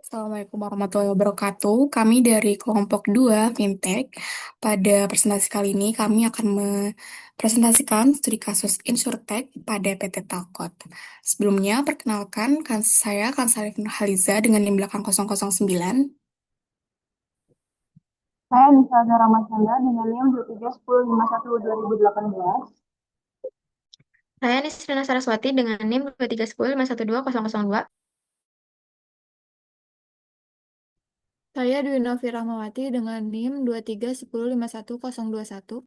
Assalamualaikum warahmatullahi wabarakatuh. Kami dari kelompok 2 Fintech. Pada presentasi kali ini kami akan mempresentasikan studi kasus Insurtech pada PT Talkot. Sebelumnya, perkenalkan saya Kansarif Nurhaliza dengan NIM belakang 009. Saya Nisa Ramadhana dengan NIM 231051-2018. Saya Nisrina Saraswati dengan NIM 2310512002. Saya Dwi Novi Rahmawati dengan NIM 23105101.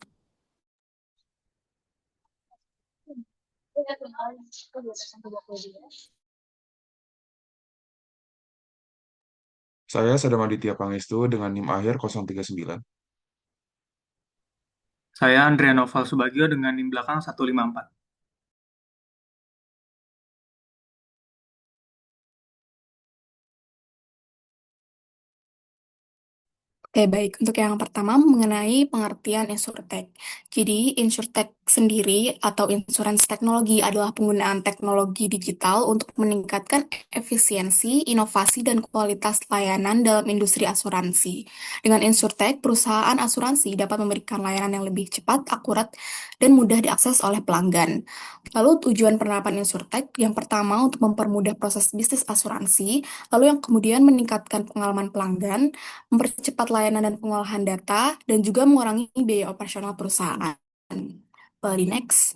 Saya Sadam Aditya Pangestu dengan NIM akhir 039. Saya Andrea Noval Subagio dengan NIM belakang 154. Oke, baik. Untuk yang pertama mengenai pengertian insurtech. Jadi, insurtech sendiri atau insurance teknologi adalah penggunaan teknologi digital untuk meningkatkan efisiensi, inovasi, dan kualitas layanan dalam industri asuransi. Dengan insurtech, perusahaan asuransi dapat memberikan layanan yang lebih cepat, akurat, dan mudah diakses oleh pelanggan. Lalu tujuan penerapan insurtech yang pertama untuk mempermudah proses bisnis asuransi, lalu yang kemudian meningkatkan pengalaman pelanggan, mempercepat layanan dan pengolahan data, dan juga mengurangi biaya operasional perusahaan. Di next.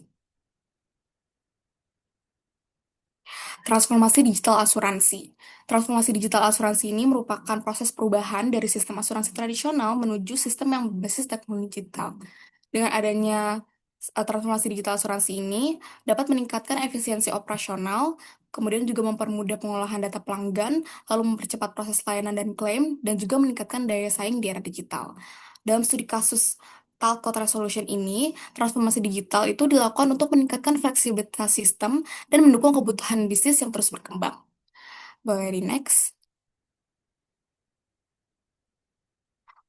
Transformasi digital asuransi. Transformasi digital asuransi ini merupakan proses perubahan dari sistem asuransi tradisional menuju sistem yang berbasis teknologi digital. Dengan adanya transformasi digital asuransi ini dapat meningkatkan efisiensi operasional, kemudian juga mempermudah pengolahan data pelanggan, lalu mempercepat proses layanan dan klaim, dan juga meningkatkan daya saing di era digital. Dalam studi kasus Talcott Resolution ini, transformasi digital itu dilakukan untuk meningkatkan fleksibilitas sistem dan mendukung kebutuhan bisnis yang terus berkembang. Boleh di next.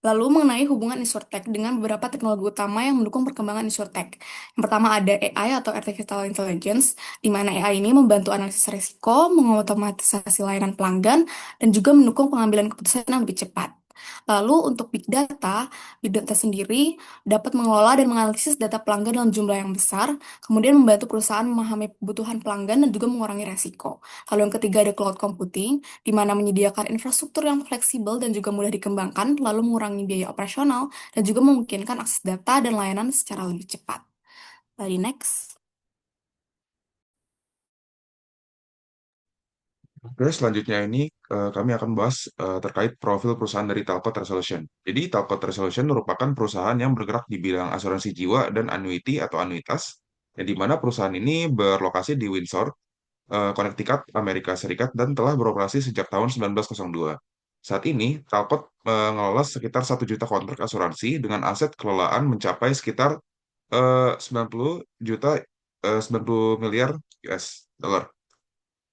Lalu mengenai hubungan insurtech dengan beberapa teknologi utama yang mendukung perkembangan insurtech. Yang pertama ada AI atau Artificial Intelligence, di mana AI ini membantu analisis risiko, mengotomatisasi layanan pelanggan, dan juga mendukung pengambilan keputusan yang lebih cepat. Lalu untuk Big Data sendiri dapat mengelola dan menganalisis data pelanggan dalam jumlah yang besar, kemudian membantu perusahaan memahami kebutuhan pelanggan dan juga mengurangi resiko. Lalu yang ketiga ada Cloud Computing, di mana menyediakan infrastruktur yang fleksibel dan juga mudah dikembangkan, lalu mengurangi biaya operasional, dan juga memungkinkan akses data dan layanan secara lebih cepat. Tadi next. Oke, selanjutnya ini kami akan bahas terkait profil perusahaan dari Talcott Resolution. Jadi Talcott Resolution merupakan perusahaan yang bergerak di bidang asuransi jiwa dan annuity atau anuitas, yang di mana perusahaan ini berlokasi di Windsor, Connecticut, Amerika Serikat, dan telah beroperasi sejak tahun 1902. Saat ini, Talcott mengelola sekitar 1 juta kontrak asuransi dengan aset kelolaan mencapai sekitar 90 juta 90 miliar US dollar.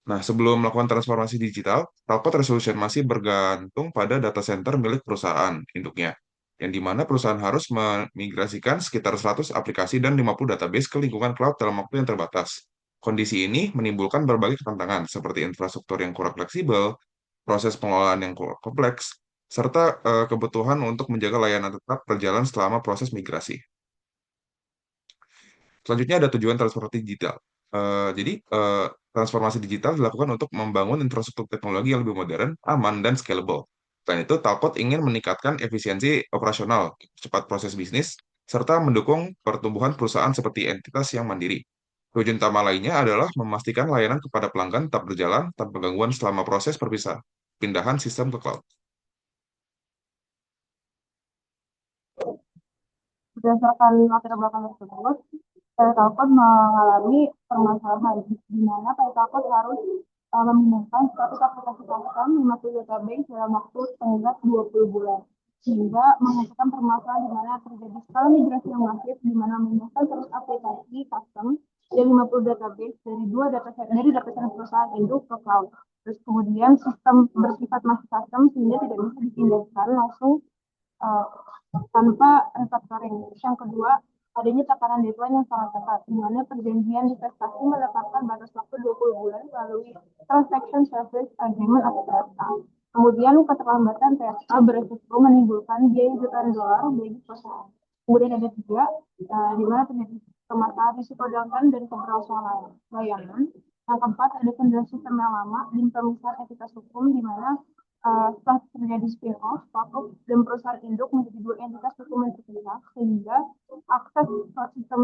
Nah, sebelum melakukan transformasi digital, Talcott Resolution masih bergantung pada data center milik perusahaan induknya, yang di mana perusahaan harus memigrasikan sekitar 100 aplikasi dan 50 database ke lingkungan cloud dalam waktu yang terbatas. Kondisi ini menimbulkan berbagai tantangan, seperti infrastruktur yang kurang fleksibel, proses pengelolaan yang kurang kompleks, serta kebutuhan untuk menjaga layanan tetap berjalan selama proses migrasi. Selanjutnya ada tujuan transformasi digital. Jadi, transformasi digital dilakukan untuk membangun infrastruktur teknologi yang lebih modern, aman, dan scalable. Selain itu, Talcott ingin meningkatkan efisiensi operasional, cepat proses bisnis, serta mendukung pertumbuhan perusahaan seperti entitas yang mandiri. Tujuan utama lainnya adalah memastikan layanan kepada pelanggan tetap berjalan tanpa gangguan selama proses pindahan sistem ke cloud. Berdasarkan latar belakang tersebut, PT Telkom mengalami permasalahan di mana PT Telkom harus memindahkan 100 aplikasi custom 50 database dalam waktu tenggat 20 bulan. Sehingga menghasilkan permasalahan di mana terjadi skala migrasi yang masif di mana memindahkan 100 aplikasi custom dan 50 database dari data center perusahaan induk ke cloud. Terus kemudian sistem bersifat masih custom sehingga tidak bisa dipindahkan langsung uh, tanpa refactoring. Yang kedua, adanya takaran deadline yang sangat ketat, di mana perjanjian investasi menetapkan batas waktu 20 bulan melalui Transaction Service Agreement atau TSA. Kemudian keterlambatan PSA beresiko menimbulkan biaya jutaan dolar bagi perusahaan. Kemudian ada tiga, di mana terjadi permasalahan risiko downtime dan keberlangsungan layanan. Yang keempat, ada kendala sistem yang lama dan pemisahan entitas hukum, di mana setelah terjadi spin-off, waktu dan perusahaan induk menjadi dua entitas hukum yang terpisah, sehingga akses ke sistem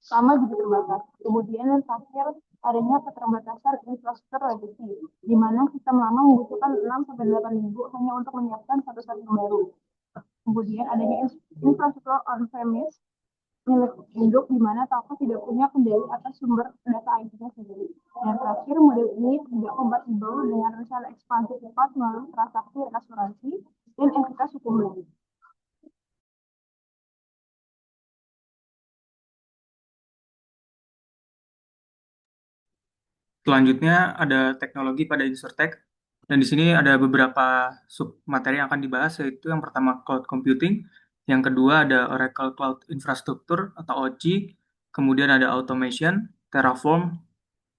sama juga terbatas. Kemudian yang terakhir, adanya keterbatasan infrastruktur legacy, di mana sistem lama membutuhkan 6 sampai 8 minggu hanya untuk menyiapkan satu yang baru. Kemudian adanya infrastruktur on-premise milik induk, di mana telco tidak punya kendali atas sumber data IT-nya sendiri. Dan terakhir, model ini tidak kompatibel dengan rencana ekspansi cepat melalui transaksi asuransi dan entitas hukum lain. Selanjutnya ada teknologi pada InsurTech, dan di sini ada beberapa sub materi yang akan dibahas, yaitu yang pertama cloud computing, yang kedua ada Oracle Cloud Infrastructure atau OC, kemudian ada automation, Terraform,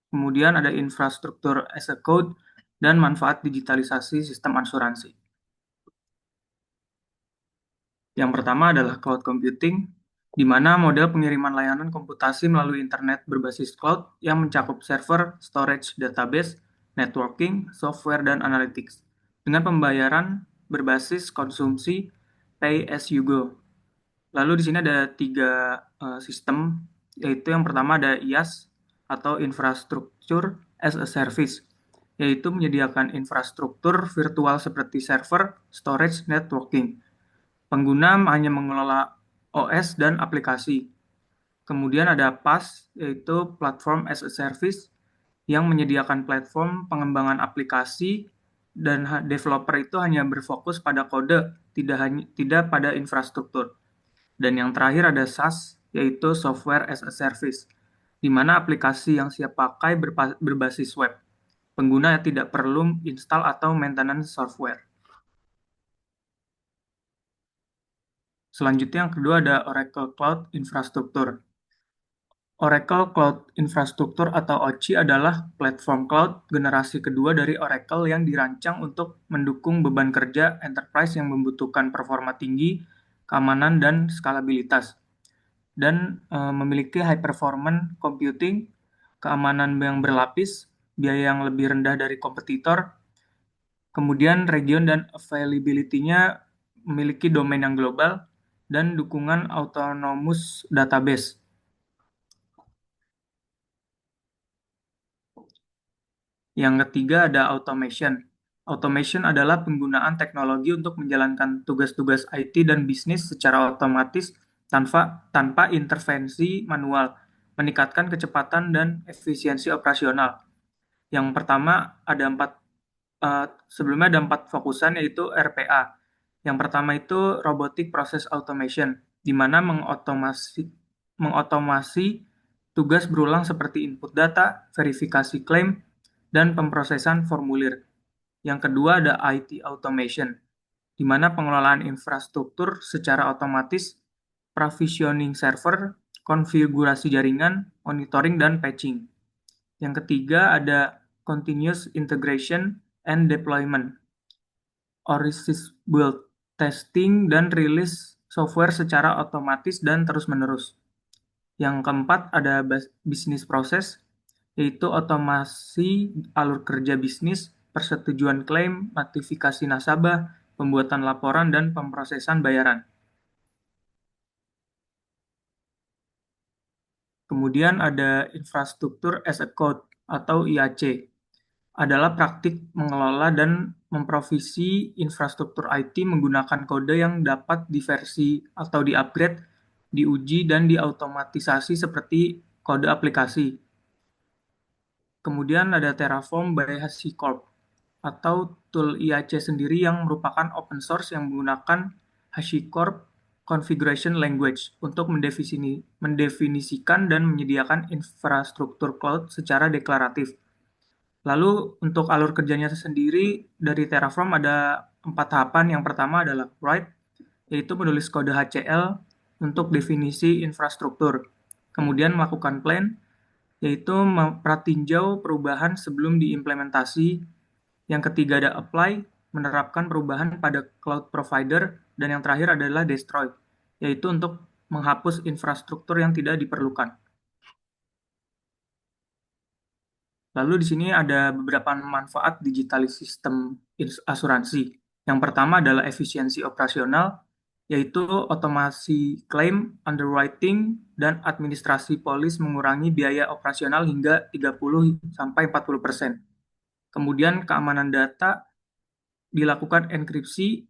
kemudian ada infrastruktur as a code, dan manfaat digitalisasi sistem asuransi. Yang pertama adalah cloud computing, di mana model pengiriman layanan komputasi melalui internet berbasis cloud yang mencakup server, storage, database, networking, software, dan analytics, dengan pembayaran berbasis konsumsi pay as you go. Lalu di sini ada tiga sistem, yaitu yang pertama ada IaaS atau Infrastructure as a Service, yaitu menyediakan infrastruktur virtual seperti server, storage, networking. Pengguna hanya mengelola OS dan aplikasi. Kemudian ada PaaS, yaitu Platform as a Service, yang menyediakan platform pengembangan aplikasi dan developer itu hanya berfokus pada kode, tidak pada infrastruktur. Dan yang terakhir ada SaaS, yaitu Software as a Service, di mana aplikasi yang siap pakai berbasis web. Pengguna tidak perlu install atau maintenance software. Selanjutnya yang kedua ada Oracle Cloud Infrastructure. Oracle Cloud Infrastructure atau OCI adalah platform cloud generasi kedua dari Oracle yang dirancang untuk mendukung beban kerja enterprise yang membutuhkan performa tinggi, keamanan, dan skalabilitas. Dan memiliki high performance computing, keamanan yang berlapis, biaya yang lebih rendah dari kompetitor, kemudian region dan availability-nya memiliki domain yang global, dan dukungan autonomous database. Yang ketiga ada automation. Automation adalah penggunaan teknologi untuk menjalankan tugas-tugas IT dan bisnis secara otomatis tanpa intervensi manual, meningkatkan kecepatan dan efisiensi operasional. Yang pertama ada sebelumnya ada 4 fokusan, yaitu RPA. Yang pertama itu Robotic Process Automation, di mana mengotomasi tugas berulang seperti input data, verifikasi klaim, dan pemrosesan formulir. Yang kedua ada IT Automation, di mana pengelolaan infrastruktur secara otomatis, provisioning server, konfigurasi jaringan, monitoring, dan patching. Yang ketiga ada Continuous Integration and Deployment, OSIS build, testing, dan rilis software secara otomatis dan terus-menerus. Yang keempat ada business process, yaitu otomasi alur kerja bisnis, persetujuan klaim, notifikasi nasabah, pembuatan laporan, dan pemrosesan bayaran. Kemudian ada infrastruktur as a code atau IAC, adalah praktik mengelola dan memprovisi infrastruktur IT menggunakan kode yang dapat diversi atau di-upgrade, diuji, dan diautomatisasi seperti kode aplikasi. Kemudian ada Terraform by HashiCorp, atau tool IAC sendiri yang merupakan open source yang menggunakan HashiCorp Configuration Language untuk mendefinisikan dan menyediakan infrastruktur cloud secara deklaratif. Lalu untuk alur kerjanya sendiri dari Terraform ada 4 tahapan. Yang pertama adalah write, yaitu menulis kode HCL untuk definisi infrastruktur. Kemudian melakukan plan, yaitu pratinjau perubahan sebelum diimplementasi. Yang ketiga ada apply, menerapkan perubahan pada cloud provider, dan yang terakhir adalah destroy, yaitu untuk menghapus infrastruktur yang tidak diperlukan. Lalu di sini ada beberapa manfaat digitalis sistem asuransi. Yang pertama adalah efisiensi operasional, yaitu otomasi klaim, underwriting, dan administrasi polis mengurangi biaya operasional hingga 30-40%. Kemudian keamanan data dilakukan enkripsi,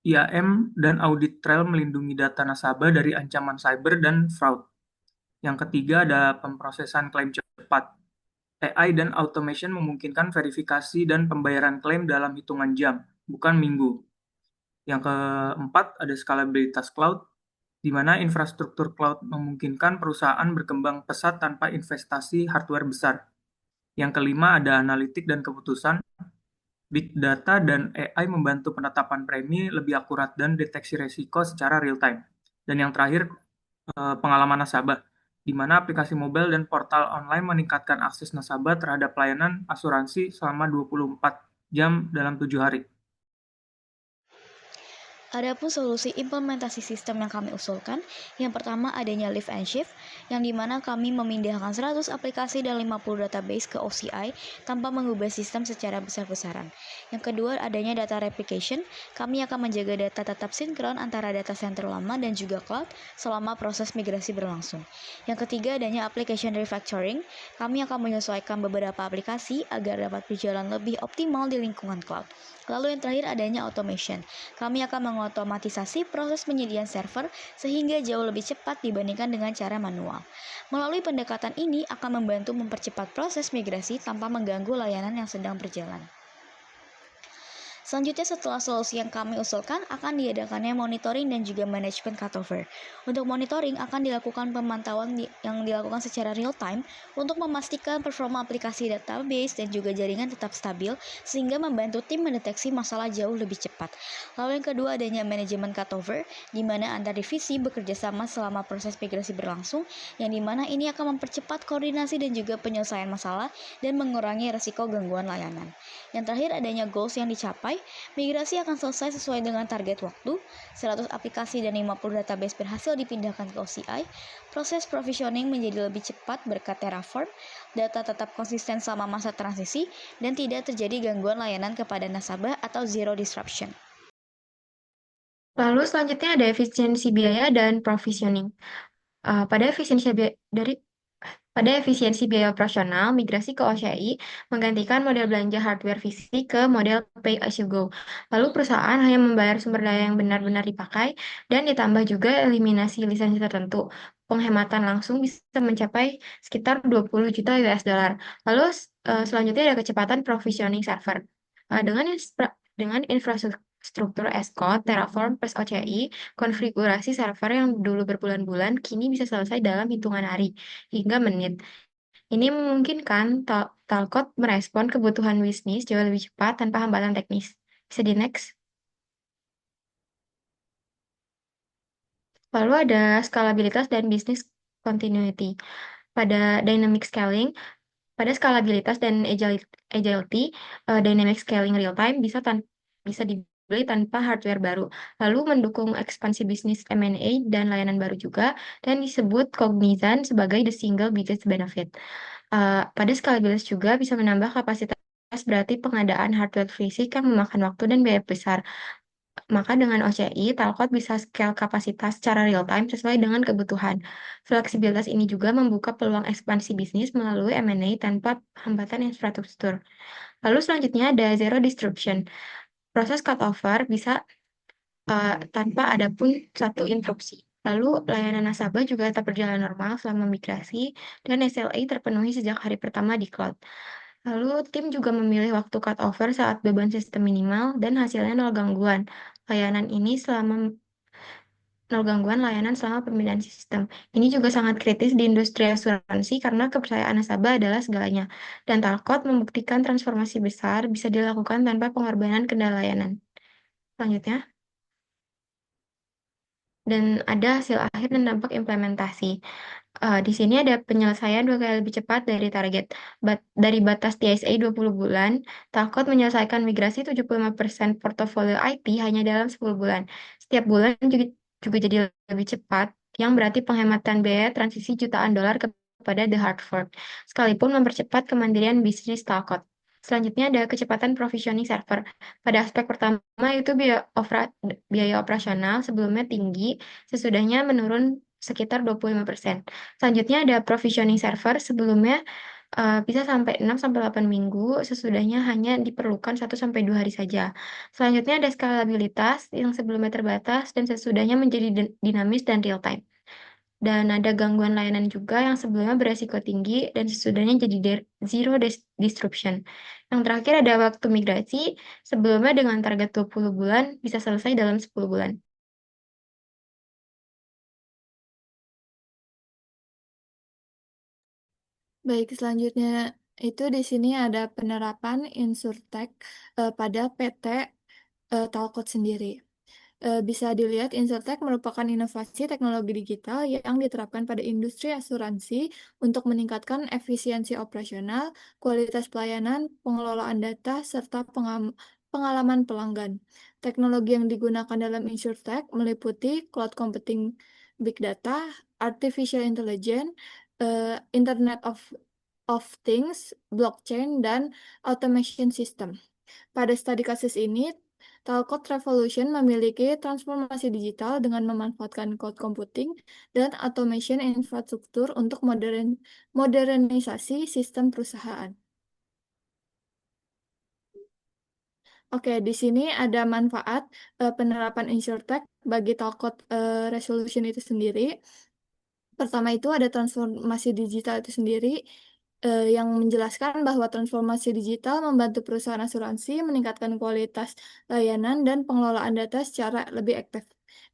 IAM, dan audit trail melindungi data nasabah dari ancaman cyber dan fraud. Yang ketiga ada pemrosesan klaim cepat. AI dan automation memungkinkan verifikasi dan pembayaran klaim dalam hitungan jam, bukan minggu. Yang keempat ada skalabilitas cloud, di mana infrastruktur cloud memungkinkan perusahaan berkembang pesat tanpa investasi hardware besar. Yang kelima ada analitik dan keputusan. Big data dan AI membantu penetapan premi lebih akurat dan deteksi risiko secara real time. Dan yang terakhir pengalaman nasabah, di mana aplikasi mobile dan portal online meningkatkan akses nasabah terhadap layanan asuransi selama 24 jam dalam 7 hari. Adapun solusi implementasi sistem yang kami usulkan, yang pertama adanya lift and shift, yang dimana kami memindahkan 100 aplikasi dan 50 database ke OCI tanpa mengubah sistem secara besar-besaran. Yang kedua adanya data replication, kami akan menjaga data tetap sinkron antara data center lama dan juga cloud selama proses migrasi berlangsung. Yang ketiga adanya application refactoring, kami akan menyesuaikan beberapa aplikasi agar dapat berjalan lebih optimal di lingkungan cloud. Lalu yang terakhir adanya automation. Kami akan mengotomatisasi proses penyediaan server sehingga jauh lebih cepat dibandingkan dengan cara manual. Melalui pendekatan ini akan membantu mempercepat proses migrasi tanpa mengganggu layanan yang sedang berjalan. Selanjutnya setelah solusi yang kami usulkan akan diadakannya monitoring dan juga manajemen cutover. Untuk monitoring akan dilakukan pemantauan yang dilakukan secara real time untuk memastikan performa aplikasi database dan juga jaringan tetap stabil sehingga membantu tim mendeteksi masalah jauh lebih cepat. Lalu yang kedua adanya manajemen cutover di mana antar divisi bekerja sama selama proses migrasi berlangsung yang dimana ini akan mempercepat koordinasi dan juga penyelesaian masalah dan mengurangi risiko gangguan layanan. Yang terakhir adanya goals yang dicapai. Migrasi akan selesai sesuai dengan target waktu, 100 aplikasi dan 50 database berhasil dipindahkan ke OCI, proses provisioning menjadi lebih cepat berkat Terraform, data tetap konsisten selama masa transisi, dan tidak terjadi gangguan layanan kepada nasabah atau zero disruption. Lalu selanjutnya ada efisiensi biaya dan provisioning. Pada efisiensi biaya operasional, migrasi ke OCI menggantikan model belanja hardware fisik ke model pay as you go. Lalu perusahaan hanya membayar sumber daya yang benar-benar dipakai dan ditambah juga eliminasi lisensi tertentu. Penghematan langsung bisa mencapai sekitar 20 juta US dollar. Lalu selanjutnya ada kecepatan provisioning server. Dengan infrastruktur as code, Terraform plus OCI, konfigurasi server yang dulu berbulan-bulan kini bisa selesai dalam hitungan hari hingga menit. Ini memungkinkan Talcott merespon kebutuhan bisnis jauh lebih cepat tanpa hambatan teknis. Bisa di next. Lalu ada skalabilitas dan business continuity. Pada dynamic scaling, pada skalabilitas dan agility, dynamic scaling real time bisa dibeli tanpa hardware baru. Lalu mendukung ekspansi bisnis M&A dan layanan baru juga, dan disebut Cognizant sebagai the single biggest benefit. Pada skalabilitas juga bisa menambah kapasitas, berarti pengadaan hardware fisik yang memakan waktu dan biaya besar. Maka dengan OCI, Talcott bisa scale kapasitas secara real time sesuai dengan kebutuhan. Fleksibilitas ini juga membuka peluang ekspansi bisnis melalui M&A tanpa hambatan infrastruktur. Lalu selanjutnya ada zero disruption. Proses cutover bisa tanpa ada pun satu interupsi. Lalu layanan nasabah juga tetap berjalan normal selama migrasi dan SLA terpenuhi sejak hari pertama di cloud. Lalu tim juga memilih waktu cutover saat beban sistem minimal dan hasilnya nol gangguan layanan selama pemindahan sistem. Ini juga sangat kritis di industri asuransi karena kepercayaan nasabah adalah segalanya. Dan Talcott membuktikan transformasi besar bisa dilakukan tanpa pengorbanan kendala layanan. Selanjutnya. dan ada hasil akhir dan dampak implementasi. Di sini ada penyelesaian 2 kali lebih cepat dari target. Dari batas TSA 20 bulan, Talkot menyelesaikan migrasi 75% portofolio IT hanya dalam 10 bulan. Setiap bulan juga jadi lebih cepat, yang berarti penghematan biaya transisi jutaan dolar kepada The Hartford, sekalipun mempercepat kemandirian bisnis Talcott. Selanjutnya ada kecepatan provisioning server. Pada aspek pertama itu biaya operasional sebelumnya tinggi, sesudahnya menurun sekitar 25%. Selanjutnya ada provisioning server sebelumnya bisa sampai 6 sampai 8 minggu, sesudahnya hanya diperlukan 1 sampai 2 hari saja. Selanjutnya ada skalabilitas yang sebelumnya terbatas dan sesudahnya menjadi dinamis dan real time. Dan ada gangguan layanan juga yang sebelumnya beresiko tinggi dan sesudahnya jadi zero disruption. Yang terakhir ada waktu migrasi, sebelumnya dengan target 20 bulan bisa selesai dalam 10 bulan. Baik, selanjutnya itu di sini ada penerapan Insurtech pada PT Talkot sendiri. Bisa dilihat, Insurtech merupakan inovasi teknologi digital yang diterapkan pada industri asuransi untuk meningkatkan efisiensi operasional, kualitas pelayanan, pengelolaan data, serta pengalaman pelanggan. Teknologi yang digunakan dalam Insurtech meliputi cloud computing, big data, artificial intelligence, Internet of Things, blockchain, dan automation system. Pada studi kasus ini, Talcott Revolution memiliki transformasi digital dengan memanfaatkan cloud computing dan automation infrastruktur untuk modernisasi sistem perusahaan. Oke, di sini ada manfaat penerapan InsurTech bagi Talcott Resolution itu sendiri. Pertama itu ada transformasi digital itu sendiri yang menjelaskan bahwa transformasi digital membantu perusahaan asuransi meningkatkan kualitas layanan dan pengelolaan data secara lebih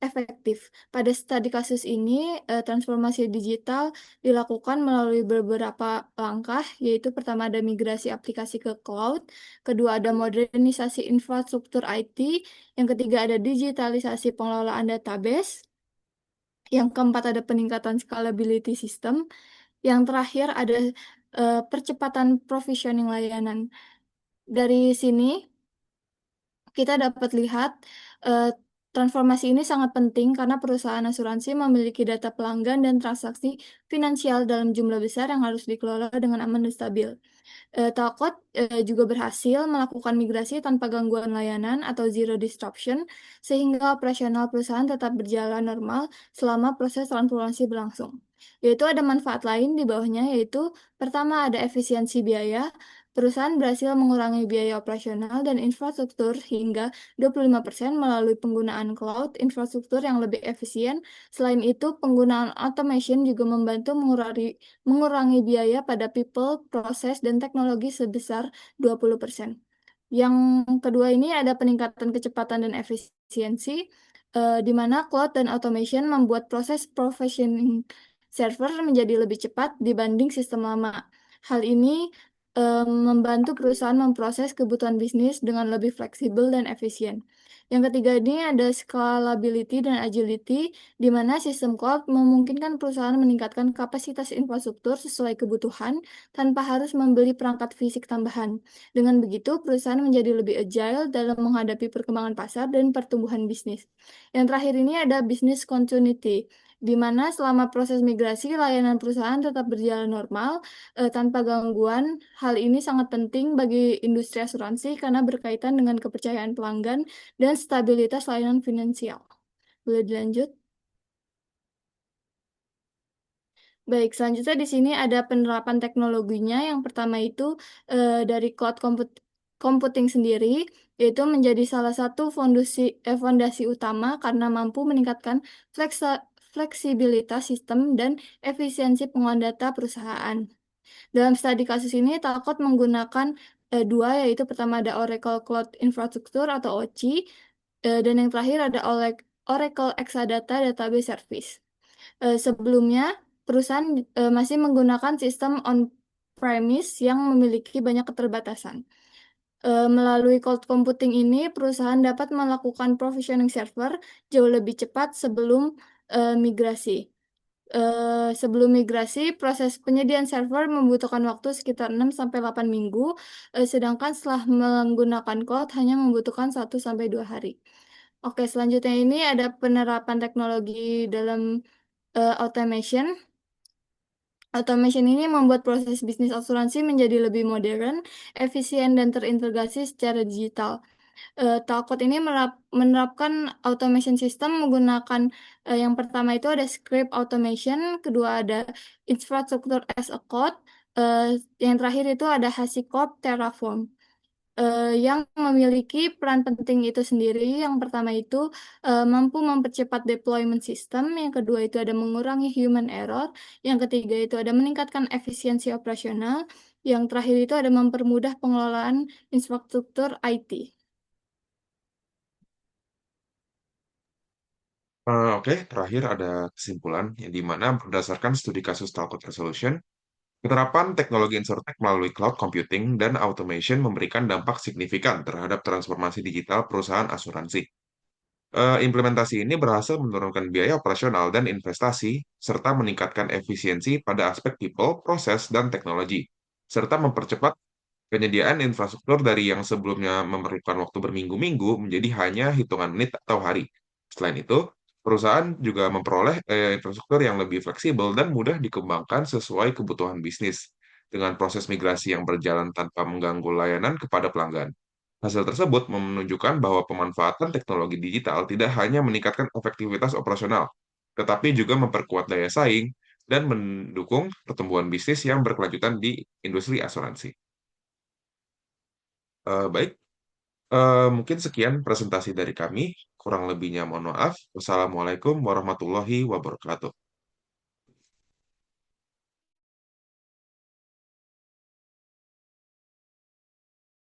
efektif. Pada studi kasus ini, transformasi digital dilakukan melalui beberapa langkah, yaitu pertama ada migrasi aplikasi ke cloud, kedua ada modernisasi infrastruktur IT, yang ketiga ada digitalisasi pengelolaan database, yang keempat ada peningkatan scalability system. Yang terakhir ada percepatan provisioning layanan. Dari sini kita dapat lihat eh, transformasi ini sangat penting karena perusahaan asuransi memiliki data pelanggan dan transaksi finansial dalam jumlah besar yang harus dikelola dengan aman dan stabil. Talcott juga berhasil melakukan migrasi tanpa gangguan layanan atau zero disruption, sehingga operasional perusahaan tetap berjalan normal selama proses transformasi berlangsung. Yaitu ada manfaat lain di bawahnya, yaitu pertama ada efisiensi biaya. Perusahaan berhasil mengurangi biaya operasional dan infrastruktur hingga 25% melalui penggunaan cloud infrastruktur yang lebih efisien. Selain itu, penggunaan automation juga membantu mengurangi biaya pada people, proses, dan teknologi sebesar 20%. Yang kedua ini ada peningkatan kecepatan dan efisiensi, di mana cloud dan automation membuat proses provisioning server menjadi lebih cepat dibanding sistem lama. Hal ini membantu perusahaan memproses kebutuhan bisnis dengan lebih fleksibel dan efisien. Yang ketiga ini ada scalability dan agility, di mana sistem cloud memungkinkan perusahaan meningkatkan kapasitas infrastruktur sesuai kebutuhan tanpa harus membeli perangkat fisik tambahan. Dengan begitu, perusahaan menjadi lebih agile dalam menghadapi perkembangan pasar dan pertumbuhan bisnis. Yang terakhir ini ada business continuity, di mana selama proses migrasi, layanan perusahaan tetap berjalan normal tanpa gangguan. Hal ini sangat penting bagi industri asuransi karena berkaitan dengan kepercayaan pelanggan dan stabilitas layanan finansial. Boleh dilanjut? Baik, selanjutnya di sini ada penerapan teknologinya. Yang pertama itu dari cloud computing sendiri, yaitu menjadi salah satu fondasi utama karena mampu meningkatkan fleksibilitas sistem dan efisiensi pengolahan data perusahaan. Dalam studi kasus ini, Talcott menggunakan dua, yaitu pertama ada Oracle Cloud Infrastructure atau OCI, dan yang terakhir ada Oracle Exadata Database Service. Sebelumnya, perusahaan masih menggunakan sistem on-premise yang memiliki banyak keterbatasan. Melalui cloud computing ini, perusahaan dapat melakukan provisioning server jauh lebih cepat sebelum migrasi. Sebelum migrasi, proses penyediaan server membutuhkan waktu sekitar 6 sampai 8 minggu, sedangkan setelah menggunakan cloud hanya membutuhkan 1 sampai 2 hari. Oke, selanjutnya ini ada penerapan teknologi dalam automation. Automation ini membuat proses bisnis asuransi menjadi lebih modern, efisien, dan terintegrasi secara digital. Talcott ini menerapkan automation system menggunakan yang pertama itu ada script automation, kedua ada infrastructure as a code, yang terakhir itu ada HashiCorp Terraform. Yang memiliki peran penting itu sendiri. Yang pertama itu mampu mempercepat deployment system, yang kedua itu ada mengurangi human error, yang ketiga itu ada meningkatkan efisiensi operasional, yang terakhir itu ada mempermudah pengelolaan infrastruktur IT. Oke, terakhir ada kesimpulan yang di mana berdasarkan studi kasus Talcott Resolution, penerapan teknologi insurtech melalui cloud computing dan automation memberikan dampak signifikan terhadap transformasi digital perusahaan asuransi. Implementasi ini berhasil menurunkan biaya operasional dan investasi, serta meningkatkan efisiensi pada aspek people, proses, dan teknologi, serta mempercepat penyediaan infrastruktur dari yang sebelumnya memerlukan waktu berminggu-minggu menjadi hanya hitungan menit atau hari. Selain itu, perusahaan juga memperoleh infrastruktur yang lebih fleksibel dan mudah dikembangkan sesuai kebutuhan bisnis, dengan proses migrasi yang berjalan tanpa mengganggu layanan kepada pelanggan. Hasil tersebut menunjukkan bahwa pemanfaatan teknologi digital tidak hanya meningkatkan efektivitas operasional, tetapi juga memperkuat daya saing dan mendukung pertumbuhan bisnis yang berkelanjutan di industri asuransi. Baik, mungkin sekian presentasi dari kami. Kurang lebihnya mohon maaf. Wassalamualaikum warahmatullahi wabarakatuh.